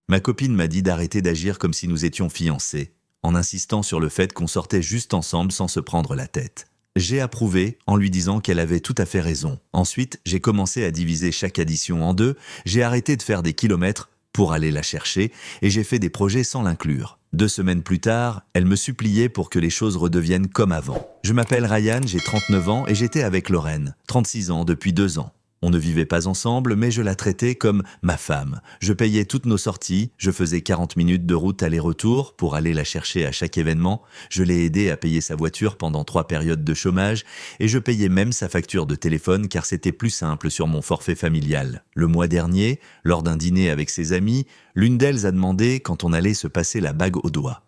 Ma copine m'a dit d'arrêter d'agir comme si nous étions fiancés, en insistant sur le fait qu'on sortait juste ensemble sans se prendre la tête. J'ai approuvé en lui disant qu'elle avait tout à fait raison. Ensuite, j'ai commencé à diviser chaque addition en deux, j'ai arrêté de faire des kilomètres pour aller la chercher et j'ai fait des projets sans l'inclure. 2 semaines plus tard, elle me suppliait pour que les choses redeviennent comme avant. Je m'appelle Ryan, j'ai 39 ans et j'étais avec Lorraine, 36 ans depuis 2 ans. On ne vivait pas ensemble, mais je la traitais comme ma femme. Je payais toutes nos sorties, je faisais 40 minutes de route aller-retour pour aller la chercher à chaque événement, je l'ai aidée à payer sa voiture pendant 3 périodes de chômage, et je payais même sa facture de téléphone car c'était plus simple sur mon forfait familial. Le mois dernier, lors d'un dîner avec ses amis, l'une d'elles a demandé quand on allait se passer la bague au doigt.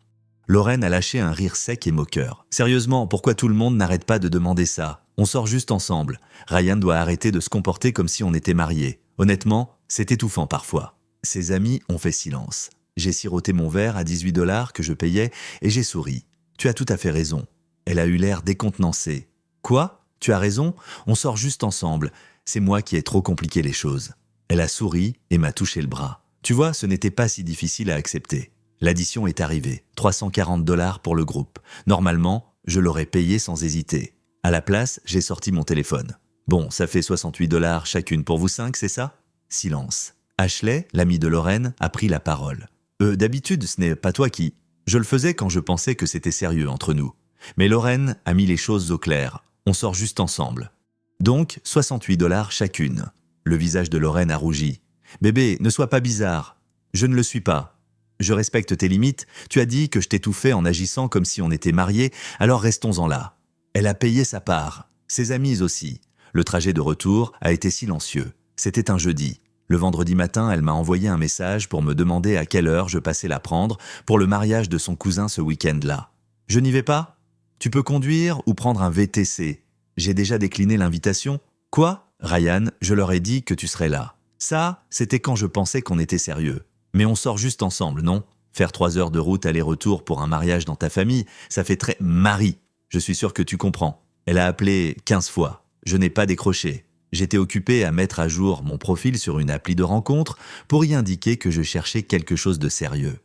Lorraine a lâché un rire sec et moqueur. « Sérieusement, pourquoi tout le monde n'arrête pas de demander ça ? On sort juste ensemble. Ryan doit arrêter de se comporter comme si on était mariés. Honnêtement, c'est étouffant parfois. » Ses amis ont fait silence. J'ai siroté mon verre à 18 $ que je payais et j'ai souri. « Tu as tout à fait raison. » Elle a eu l'air décontenancée. « Quoi ? Tu as raison ? On sort juste ensemble. C'est moi qui ai trop compliqué les choses. » Elle a souri et m'a touché le bras. Tu vois, ce n'était pas si difficile à accepter. L'addition est arrivée, 340 $ pour le groupe. Normalement, je l'aurais payé sans hésiter. À la place, j'ai sorti mon téléphone. Bon, ça fait 68 $ chacune pour vous 5, c'est ça ? Silence. Ashley, l'amie de Lorraine, a pris la parole. D'habitude, ce n'est pas toi qui... Je le faisais quand je pensais que c'était sérieux entre nous. Mais Lorraine a mis les choses au clair. On sort juste ensemble. Donc, 68 $ chacune. Le visage de Lorraine a rougi. Bébé, ne sois pas bizarre. Je ne le suis pas. Je respecte tes limites, tu as dit que je t'étouffais en agissant comme si on était mariés, alors restons-en là. Elle a payé sa part, ses amis aussi. Le trajet de retour a été silencieux. C'était un jeudi. Le vendredi matin, elle m'a envoyé un message pour me demander à quelle heure je passais la prendre pour le mariage de son cousin ce week-end-là. Je n'y vais pas ? Tu peux conduire ou prendre un VTC. J'ai déjà décliné l'invitation. Quoi ? Ryan, je leur ai dit que tu serais là. Ça, c'était quand je pensais qu'on était sérieux. Mais on sort juste ensemble, non ? Faire 3 heures de route aller-retour pour un mariage dans ta famille, ça fait très mari. Je suis sûr que tu comprends. Elle a appelé 15 fois. Je n'ai pas décroché. J'étais occupé à mettre à jour mon profil sur une appli de rencontre pour y indiquer que je cherchais quelque chose de sérieux.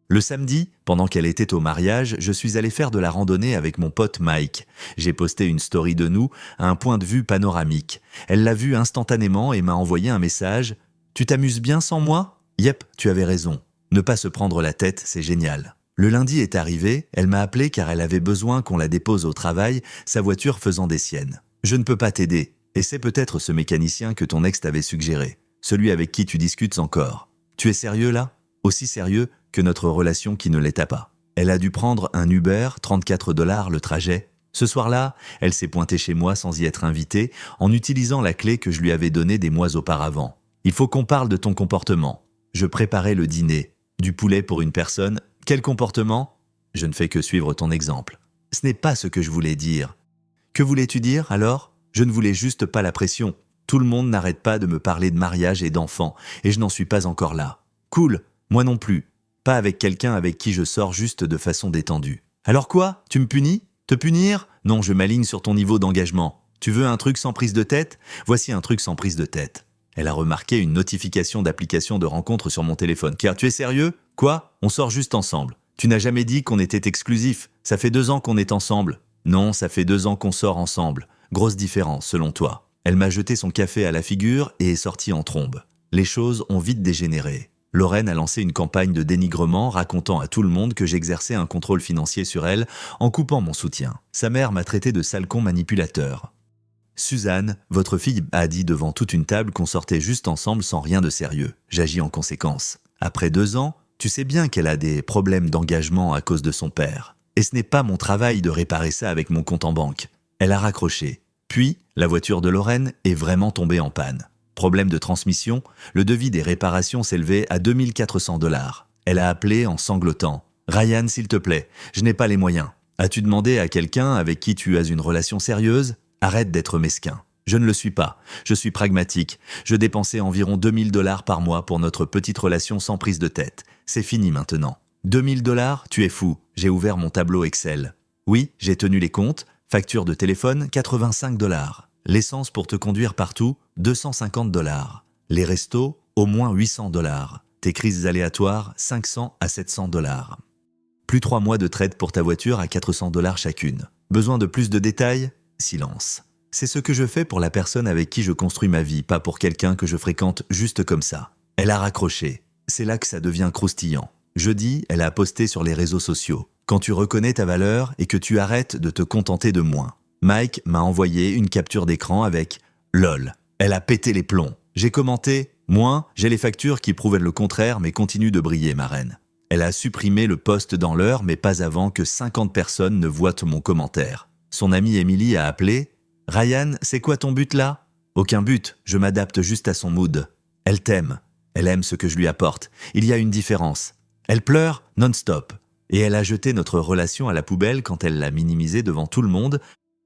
Le samedi, pendant qu'elle était au mariage, je suis allé faire de la randonnée avec mon pote Mike. J'ai posté une story de nous à un point de vue panoramique. Elle l'a vue instantanément et m'a envoyé un message. « Tu t'amuses bien sans moi ?» Yep, tu avais raison. Ne pas se prendre la tête, c'est génial. Le lundi est arrivé, elle m'a appelé car elle avait besoin qu'on la dépose au travail, sa voiture faisant des siennes. Je ne peux pas t'aider, et c'est peut-être ce mécanicien que ton ex t'avait suggéré, celui avec qui tu discutes encore. Tu es sérieux là ? Aussi sérieux que notre relation qui ne l'était pas. Elle a dû prendre un Uber, 34 $ le trajet. Ce soir-là, elle s'est pointée chez moi sans y être invitée, en utilisant la clé que je lui avais donnée des mois auparavant. Il faut qu'on parle de ton comportement. Je préparais le dîner. Du poulet pour une personne. Quel comportement ? Je ne fais que suivre ton exemple. Ce n'est pas ce que je voulais dire. Que voulais-tu dire, alors ? Je ne voulais juste pas la pression. Tout le monde n'arrête pas de me parler de mariage et d'enfants, et je n'en suis pas encore là. Cool, moi non plus. Pas avec quelqu'un avec qui je sors juste de façon détendue. Alors quoi ? Tu me punis ? Te punir ? Non, je m'aligne sur ton niveau d'engagement. Tu veux un truc sans prise de tête ? Voici un truc sans prise de tête. Elle a remarqué une notification d'application de rencontre sur mon téléphone. Car tu es sérieux ? Quoi ? On sort juste ensemble. Tu n'as jamais dit qu'on était exclusifs. Ça fait 2 ans qu'on est ensemble. Non, ça fait 2 ans qu'on sort ensemble. Grosse différence, selon toi. Elle m'a jeté son café à la figure et est sortie en trombe. Les choses ont vite dégénéré. Lorraine a lancé une campagne de dénigrement racontant à tout le monde que j'exerçais un contrôle financier sur elle en coupant mon soutien. Sa mère m'a traité de sale con manipulateur. Suzanne, votre fille, a dit devant toute une table qu'on sortait juste ensemble sans rien de sérieux. J'agis en conséquence. Après 2 ans, tu sais bien qu'elle a des problèmes d'engagement à cause de son père. Et ce n'est pas mon travail de réparer ça avec mon compte en banque. Elle a raccroché. Puis, la voiture de Lorraine est vraiment tombée en panne. Problème de transmission, le devis des réparations s'élevait à 2 400 $. Elle a appelé en sanglotant. « Ryan, s'il te plaît, je n'ai pas les moyens. As-tu demandé à quelqu'un avec qui tu as une relation sérieuse ? Arrête d'être mesquin. Je ne le suis pas. Je suis pragmatique. Je dépensais environ 2 000 $ par mois pour notre petite relation sans prise de tête. C'est fini maintenant. 2 000 $? Tu es fou. J'ai ouvert mon tableau Excel. Oui, j'ai tenu les comptes. Facture de téléphone, 85 $. L'essence pour te conduire partout, 250 $. Les restos, au moins 800 $. tes crises aléatoires, 500 à 700 dollars. Plus 3 mois de trade pour ta voiture à 400 dollars chacune. Besoin de plus de détails? Silence. C'est ce que je fais pour la personne avec qui je construis ma vie, pas pour quelqu'un que je fréquente juste comme ça. Elle a raccroché. C'est là que ça devient croustillant. Jeudi, elle a posté sur les réseaux sociaux. Quand tu reconnais ta valeur et que tu arrêtes de te contenter de moins. Mike m'a envoyé une capture d'écran avec « LOL ». Elle a pété les plombs. J'ai commenté « Moins, j'ai les factures qui prouvent le contraire mais continue de briller, ma reine ». Elle a supprimé le post dans l'heure mais pas avant que 50 personnes ne voient mon commentaire. Son amie Emily a appelé « Ryan, c'est quoi ton but là ?»« Aucun but, je m'adapte juste à son mood. » Elle t'aime. Elle aime ce que je lui apporte. Il y a une différence. Elle pleure non-stop. Et elle a jeté notre relation à la poubelle quand elle l'a minimisée devant tout le monde.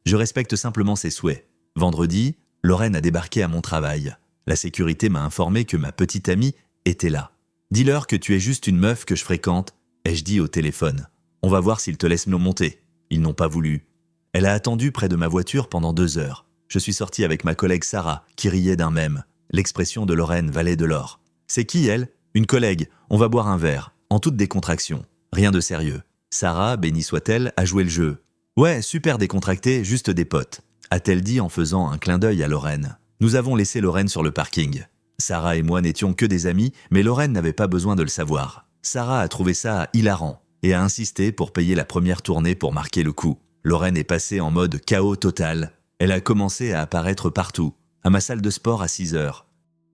Je respecte simplement ses souhaits. Vendredi, Lorraine a débarqué à mon travail. La sécurité m'a informé que ma petite amie était là. « Dis-leur que tu es juste une meuf que je fréquente », ai-je dit au téléphone. « On va voir s'ils te laissent nous monter. » Ils n'ont pas voulu. Elle a attendu près de ma voiture pendant 2 heures. Je suis sorti avec ma collègue Sarah, qui riait d'un mème. L'expression de Lorraine valait de l'or. « C'est qui, elle ?»« Une collègue. On va boire un verre. » En toute décontraction. Rien de sérieux. Sarah, bénie soit-elle, a joué le jeu. « Ouais, super décontracté, juste des potes », a-t-elle dit en faisant un clin d'œil à Lorraine. Nous avons laissé Lorraine sur le parking. Sarah et moi n'étions que des amis, mais Lorraine n'avait pas besoin de le savoir. Sarah a trouvé ça hilarant et a insisté pour payer la première tournée pour marquer le coup. Lorraine est passée en mode chaos total. Elle a commencé à apparaître partout, à ma salle de sport à 6 heures.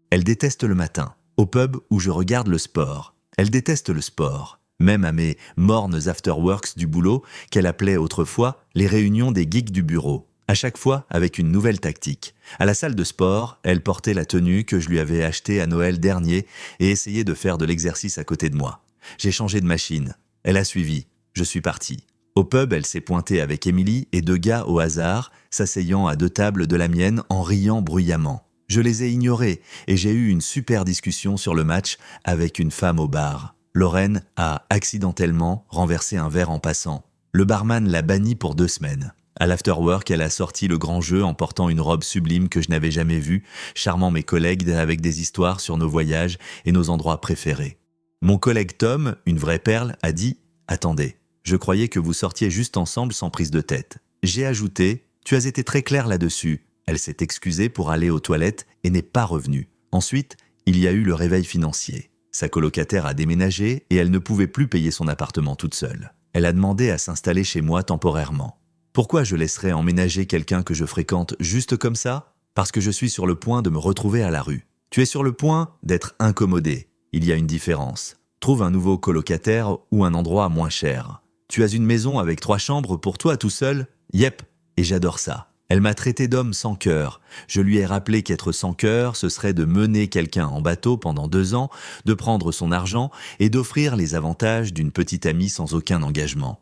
Elle déteste le matin, au pub où je regarde le sport. Elle déteste le sport, même à mes mornes afterworks du boulot qu'elle appelait autrefois les réunions des geeks du bureau. À chaque fois avec une nouvelle tactique. À la salle de sport, elle portait la tenue que je lui avais achetée à Noël dernier et essayait de faire de l'exercice à côté de moi. J'ai changé de machine. Elle a suivi. Je suis parti. Au pub, elle s'est pointée avec Emily et 2 gars au hasard, s'asseyant à 2 tables de la mienne en riant bruyamment. Je les ai ignorés et j'ai eu une super discussion sur le match avec une femme au bar. Lorraine a accidentellement renversé un verre en passant. Le barman l'a banni pour 2 semaines. À l'afterwork, elle a sorti le grand jeu en portant une robe sublime que je n'avais jamais vue, charmant mes collègues avec des histoires sur nos voyages et nos endroits préférés. Mon collègue Tom, une vraie perle, a dit « Attendez, je croyais que vous sortiez juste ensemble sans prise de tête. » J'ai ajouté « Tu as été très clair là-dessus. » Elle s'est excusée pour aller aux toilettes et n'est pas revenue. Ensuite, il y a eu le réveil financier. Sa colocataire a déménagé et elle ne pouvait plus payer son appartement toute seule. Elle a demandé à s'installer chez moi temporairement. Pourquoi je laisserais emménager quelqu'un que je fréquente juste comme ça? Parce que je suis sur le point de me retrouver à la rue. Tu es sur le point d'être incommodé. Il y a une différence. Trouve un nouveau colocataire ou un endroit moins cher. Tu as une maison avec 3 chambres pour toi tout seul? Yep, et j'adore ça. Elle m'a traité d'homme sans cœur. Je lui ai rappelé qu'être sans cœur, ce serait de mener quelqu'un en bateau pendant 2 ans, de prendre son argent et d'offrir les avantages d'une petite amie sans aucun engagement.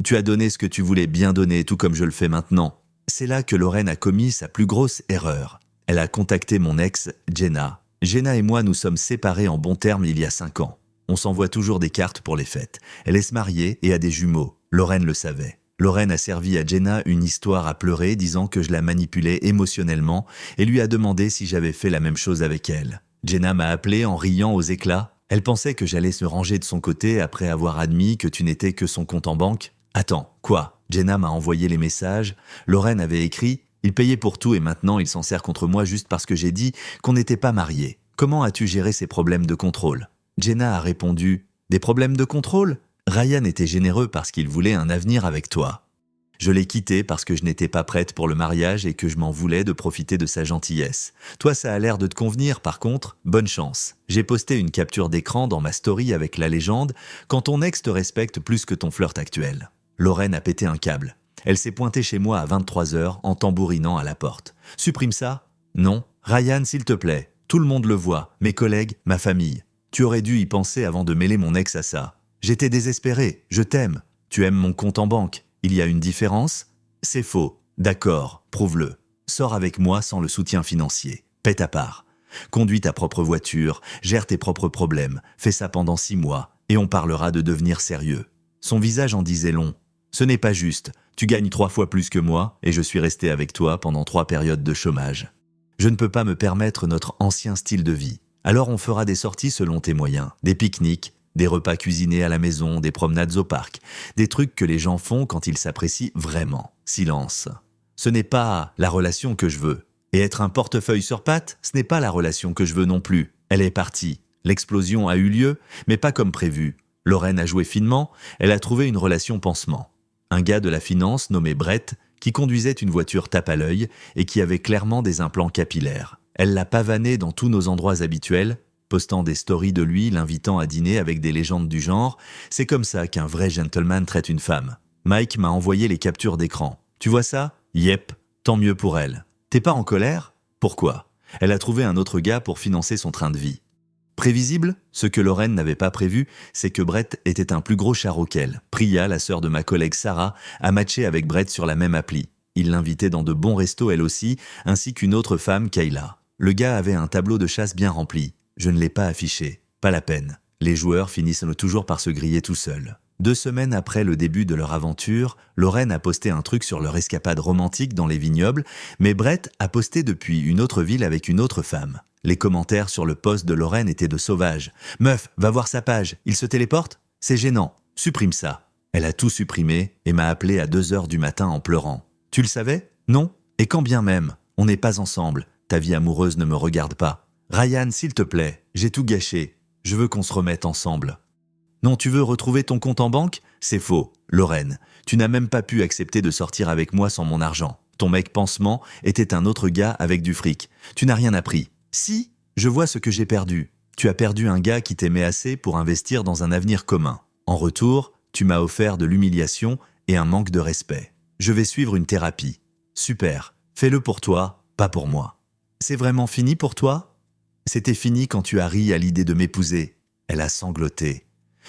Tu as donné ce que tu voulais bien donner, tout comme je le fais maintenant. C'est là que Lorraine a commis sa plus grosse erreur. Elle a contacté mon ex, Jenna. Jenna et moi nous sommes séparés en bons termes il y a 5 ans. On s'envoie toujours des cartes pour les fêtes. Elle est mariée et a des jumeaux. Lorraine le savait. Lorraine a servi à Jenna une histoire à pleurer, disant que je la manipulais émotionnellement et lui a demandé si j'avais fait la même chose avec elle. Jenna m'a appelé en riant aux éclats. Elle pensait que j'allais se ranger de son côté après avoir admis que tu n'étais que son compte en banque. Attends, quoi? Jenna m'a envoyé les messages. Lorraine avait écrit « Il payait pour tout et maintenant il s'en sert contre moi juste parce que j'ai dit qu'on n'était pas mariés. Comment as-tu géré ces problèmes de contrôle ?» Jenna a répondu « Des problèmes de contrôle? Ryan était généreux parce qu'il voulait un avenir avec toi. Je l'ai quitté parce que je n'étais pas prête pour le mariage et que je m'en voulais de profiter de sa gentillesse. Toi, ça a l'air de te convenir, par contre, bonne chance. J'ai posté une capture d'écran dans ma story avec la légende « Quand ton ex te respecte plus que ton flirt actuel ». Lorraine a pété un câble. Elle s'est pointée chez moi à 23 heures en tambourinant à la porte. « Supprime ça ?»« Non. Ryan, s'il te plaît. Tout le monde le voit. Mes collègues, ma famille. Tu aurais dû y penser avant de mêler mon ex à ça. J'étais désespéré. Je t'aime. Tu aimes mon compte en banque. Il y a une différence? C'est faux. D'accord, prouve-le. Sors avec moi sans le soutien financier. Paie ta part. Conduis ta propre voiture, gère tes propres problèmes, fais ça pendant 6 mois, et on parlera de devenir sérieux. » Son visage en disait long. « Ce n'est pas juste. Tu gagnes 3 fois plus que moi, et je suis resté avec toi pendant 3 périodes de chômage. Je ne peux pas me permettre notre ancien style de vie. Alors on fera des sorties selon tes moyens, des pique-niques, des repas cuisinés à la maison, des promenades au parc, des trucs que les gens font quand ils s'apprécient vraiment. Silence. Ce n'est pas la relation que je veux. Et être un portefeuille sur pattes, ce n'est pas la relation que je veux non plus. Elle est partie. L'explosion a eu lieu, mais pas comme prévu. Lorraine a joué finement, elle a trouvé une relation pansement. Un gars de la finance nommé Brett, qui conduisait une voiture tape à l'œil et qui avait clairement des implants capillaires. Elle l'a pavané dans tous nos endroits habituels, postant des stories de lui, l'invitant à dîner avec des légendes du genre. C'est comme ça qu'un vrai gentleman traite une femme. Mike m'a envoyé les captures d'écran. Tu vois ça? Yep, tant mieux pour elle. T'es pas en colère? Pourquoi? Elle a trouvé un autre gars pour financer son train de vie. Prévisible, ce que Lorraine n'avait pas prévu, c'est que Brett était un plus gros charreau qu'elle. Priya, la sœur de ma collègue Sarah, a matché avec Brett sur la même appli. Il l'invitait dans de bons restos elle aussi, ainsi qu'une autre femme, Kayla. Le gars avait un tableau de chasse bien rempli. Je ne l'ai pas affiché. Pas la peine. Les joueurs finissent toujours par se griller tout seuls. 2 semaines après le début de leur aventure, Lorraine a posté un truc sur leur escapade romantique dans les vignobles, mais Brett a posté depuis une autre ville avec une autre femme. Les commentaires sur le post de Lorraine étaient de sauvages. « Meuf, va voir sa page, il se téléporte? C'est gênant, supprime ça. » Elle a tout supprimé et m'a appelé à 2h du matin en pleurant. « Tu le savais? Non? Et quand bien même, on n'est pas ensemble, ta vie amoureuse ne me regarde pas. Ryan, s'il te plaît, j'ai tout gâché, je veux qu'on se remette ensemble. » Non, tu veux retrouver ton compte en banque? C'est faux. Lorraine, tu n'as même pas pu accepter de sortir avec moi sans mon argent. Ton mec pansement était un autre gars avec du fric. Tu n'as rien appris. Si, je vois ce que j'ai perdu. Tu as perdu un gars qui t'aimait assez pour investir dans un avenir commun. En retour, tu m'as offert de l'humiliation et un manque de respect. Je vais suivre une thérapie. Super. Fais-le pour toi, pas pour moi. C'est vraiment fini pour toi? C'était fini quand tu as ri à l'idée de m'épouser. Elle a sangloté.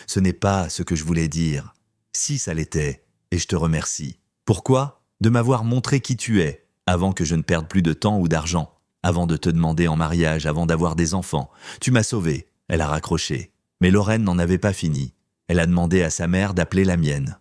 Ce n'est pas ce que je voulais dire. Si ça l'était, et je te remercie. Pourquoi? De m'avoir montré qui tu es, avant que je ne perde plus de temps ou d'argent, avant de te demander en mariage, avant d'avoir des enfants. Tu m'as sauvé. Elle a raccroché. Mais Lorraine n'en avait pas fini. Elle a demandé à sa mère d'appeler la mienne.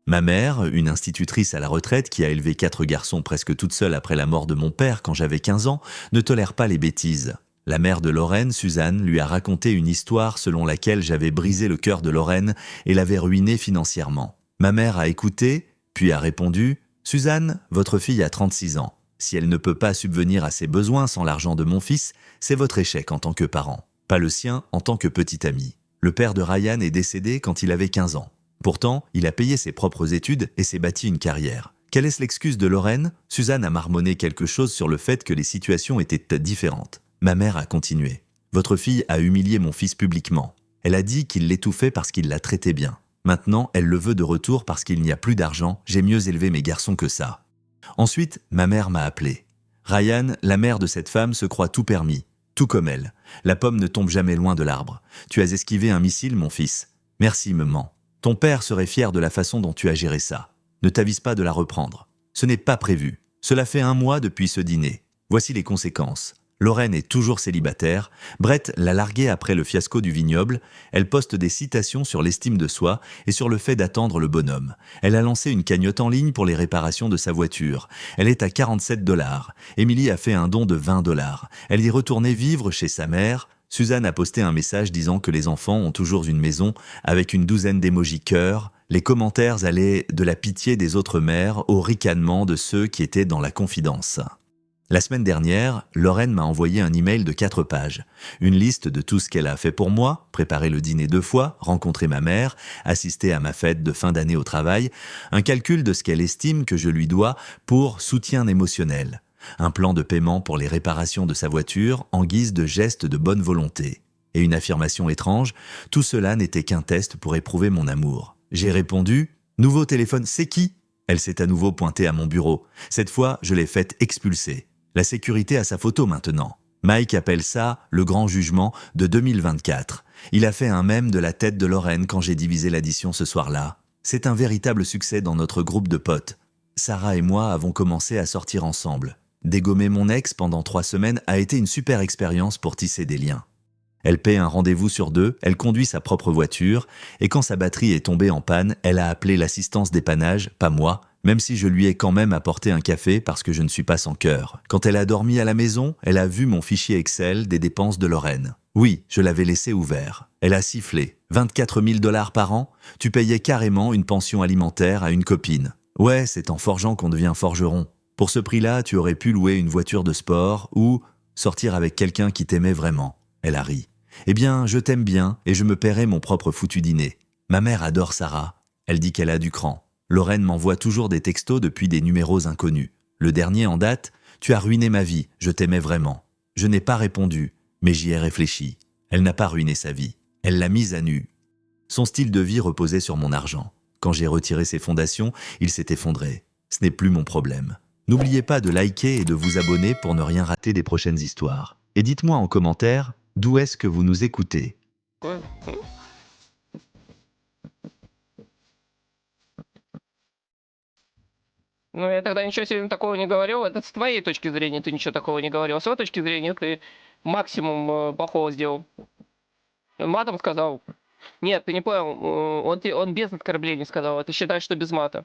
Ma mère, une institutrice à la retraite qui a élevé 4 garçons presque toute seule après la mort de mon père quand j'avais 15 ans, ne tolère pas les bêtises. La mère de Lorraine, Suzanne, lui a raconté une histoire selon laquelle j'avais brisé le cœur de Lorraine et l'avais ruinée financièrement. Ma mère a écouté, puis a répondu « Suzanne, votre fille a 36 ans. Si elle ne peut pas subvenir à ses besoins sans l'argent de mon fils, c'est votre échec en tant que parent, pas le sien en tant que petit ami. Le père de Ryan est décédé quand il avait 15 ans. Pourtant, il a payé ses propres études et s'est bâti une carrière. Quelle est l'excuse de Lorraine? Suzanne a marmonné quelque chose sur le fait que les situations étaient différentes. Ma mère a continué. Votre fille a humilié mon fils publiquement. Elle a dit qu'il l'étouffait parce qu'il la traitait bien. Maintenant, elle le veut de retour parce qu'il n'y a plus d'argent. J'ai mieux élevé mes garçons que ça. Ensuite, ma mère m'a appelé. Ryan, la mère de cette femme, se croit tout permis. Tout comme elle. La pomme ne tombe jamais loin de l'arbre. Tu as esquivé un missile, mon fils. Merci, maman. Ton père serait fier de la façon dont tu as géré ça. Ne t'avise pas de la reprendre. Ce n'est pas prévu. Cela fait 1 mois depuis ce dîner. Voici les conséquences. Lorraine est toujours célibataire. Brett l'a larguée après le fiasco du vignoble. Elle poste des citations sur l'estime de soi et sur le fait d'attendre le bonhomme. Elle a lancé une cagnotte en ligne pour les réparations de sa voiture. Elle est à 47 $. Émilie a fait un don de 20 $. Elle y est retournée vivre chez sa mère. Suzanne a posté un message disant que les enfants ont toujours une maison avec une douzaine d'émojis cœur. Les commentaires allaient de la pitié des autres mères au ricanement de ceux qui étaient dans la confidence. La semaine dernière, Lorraine m'a envoyé un email de 4 pages. Une liste de tout ce qu'elle a fait pour moi, préparer le dîner 2 fois, rencontrer ma mère, assister à ma fête de fin d'année au travail, un calcul de ce qu'elle estime que je lui dois pour soutien émotionnel, un plan de paiement pour les réparations de sa voiture en guise de geste de bonne volonté. Et une affirmation étrange, tout cela n'était qu'un test pour éprouver mon amour. J'ai répondu « Nouveau téléphone, c'est qui ?» Elle s'est à nouveau pointée à mon bureau. Cette fois, je l'ai faite expulser. La sécurité a sa photo maintenant. Mike appelle ça le grand jugement de 2024. Il a fait un mème de la tête de Lorraine quand j'ai divisé l'addition ce soir-là. C'est un véritable succès dans notre groupe de potes. Sarah et moi avons commencé à sortir ensemble. Dégommer mon ex pendant 3 semaines a été une super expérience pour tisser des liens. Elle paie un rendez-vous sur 2, elle conduit sa propre voiture, et quand sa batterie est tombée en panne, elle a appelé l'assistance dépannage, pas moi, même si je lui ai quand même apporté un café parce que je ne suis pas sans cœur. Quand elle a dormi à la maison, elle a vu mon fichier Excel des dépenses de Lorraine. Oui, je l'avais laissé ouvert. Elle a sifflé. 24 000 dollars par an? Tu payais carrément une pension alimentaire à une copine. Ouais, c'est en forgeant qu'on devient forgeron. Pour ce prix-là, tu aurais pu louer une voiture de sport ou sortir avec quelqu'un qui t'aimait vraiment. Elle a ri. Eh bien, je t'aime bien et je me paierai mon propre foutu dîner. Ma mère adore Sarah. Elle dit qu'elle a du cran. Lorraine m'envoie toujours des textos depuis des numéros inconnus. Le dernier en date: tu as ruiné ma vie, je t'aimais vraiment. Je n'ai pas répondu, mais j'y ai réfléchi. Elle n'a pas ruiné sa vie. Elle l'a mise à nu. Son style de vie reposait sur mon argent. Quand j'ai retiré ses fondations, il s'est effondré. Ce n'est plus mon problème. N'oubliez pas de liker et de vous abonner pour ne rien rater des prochaines histoires. Et dites-moi en commentaire d'où est-ce que vous nous écoutez. Такое. Ну, я тогда ничего себе такого не говорил. Это с твоей точки зрения ты ничего такого не говорил. С его точки зрения ты максимум плохого сделал. Он матом сказал. Нет, ты не понял. Он без оскорблений сказал. А ты считаешь, что без мата.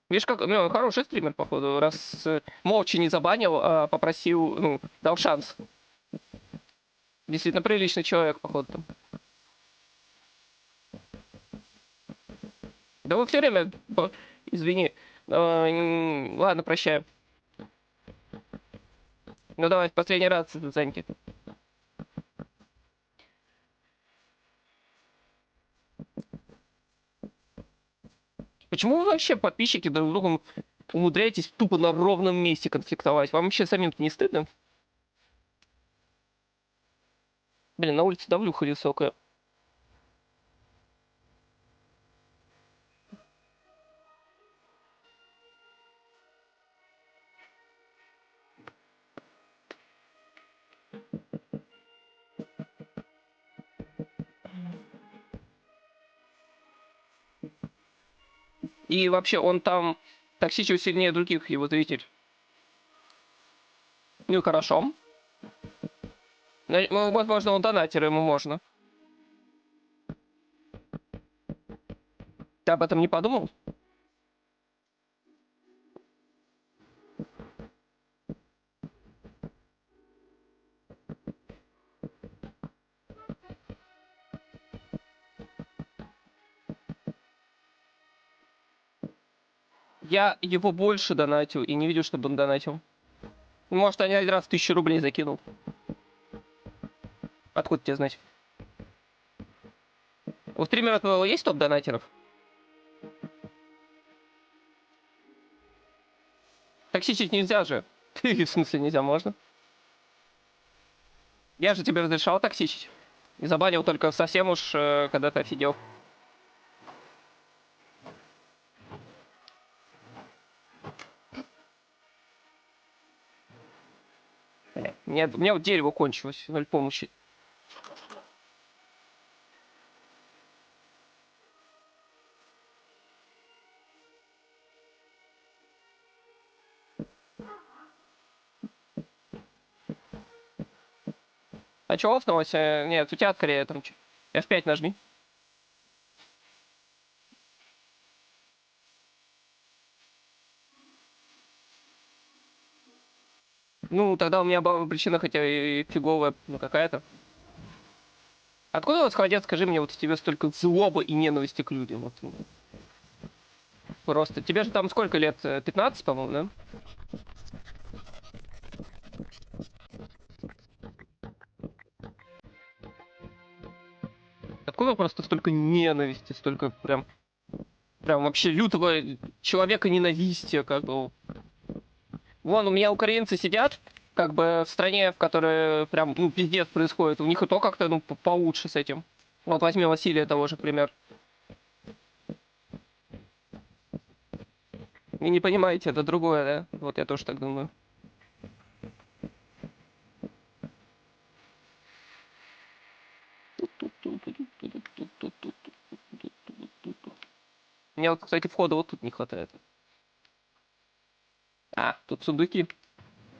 Видишь, как, ну, он хороший стример, походу, раз молча не забанил, а попросил, ну, дал шанс. Действительно приличный человек, походу, там. Да вы все время... Извини. Ладно, прощаю. Ну давай, в последний раз, Заньки. Почему вы вообще, подписчики, друг с другом умудряетесь тупо на ровном месте конфликтовать? Вам вообще самим-то не стыдно? Блин, на улице давлюха высокая. И вообще, он там токсичил сильнее других его зрителей. Ну и хорошо. Ну, возможно, он донатер, ему можно. Ты об этом не подумал? Я его больше донатил и не видел, чтобы он донатил. Может, они один раз 1000 рублей закинул. Откуда тебе знать? У стримера твоего есть топ-донатеров? Токсичить нельзя же. В смысле нельзя, можно? Я же тебе разрешал токсичить. И забанил только совсем уж, когда ты офигел. Нет, у меня вот дерево кончилось, 0 помощи. А чё офнулось? Нет, у тебя скорее там... F5 нажми. Ну, тогда у меня была причина, хотя и фиговая, ну какая-то. Откуда вот, холодец, скажи мне, вот у тебя столько злобы и ненависти к людям? Вот. Просто. Тебе же там сколько лет? 15, по-моему, да? Откуда просто столько ненависти, столько прям вообще лютого человека ненавистия, как бы. Вон, у меня украинцы сидят, как бы в стране, в которой прям, ну, пиздец происходит. У них и то как-то, ну, получше с этим. Вот возьми Василия того же, пример. И не понимаете, это другое, да? Вот я тоже так думаю. Мне вот, кстати, входа вот тут не хватает. А, тут сундуки.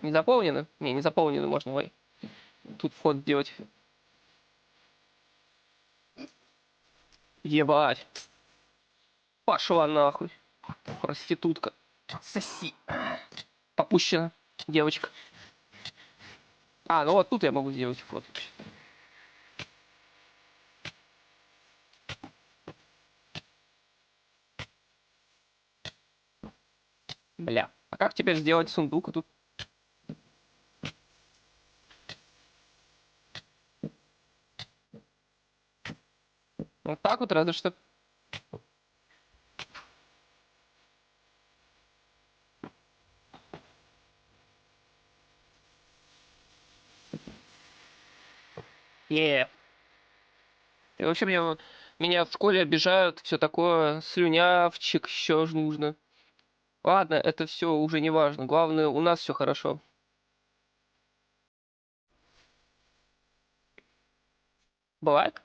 Не заполнены? Не, не заполнены, можно, ой. Тут вход сделать. Ебать. Пошла нахуй. Проститутка. Соси. Попущена. Девочка. А, ну вот тут я могу сделать вход. Бля. А как теперь сделать сундук тут? Вот так вот, разве что. Е. И вообще меня в школе обижают, все такое, слюнявчик еще ж нужно. Ладно, это все уже не важно. Главное, у нас все хорошо. Бывает?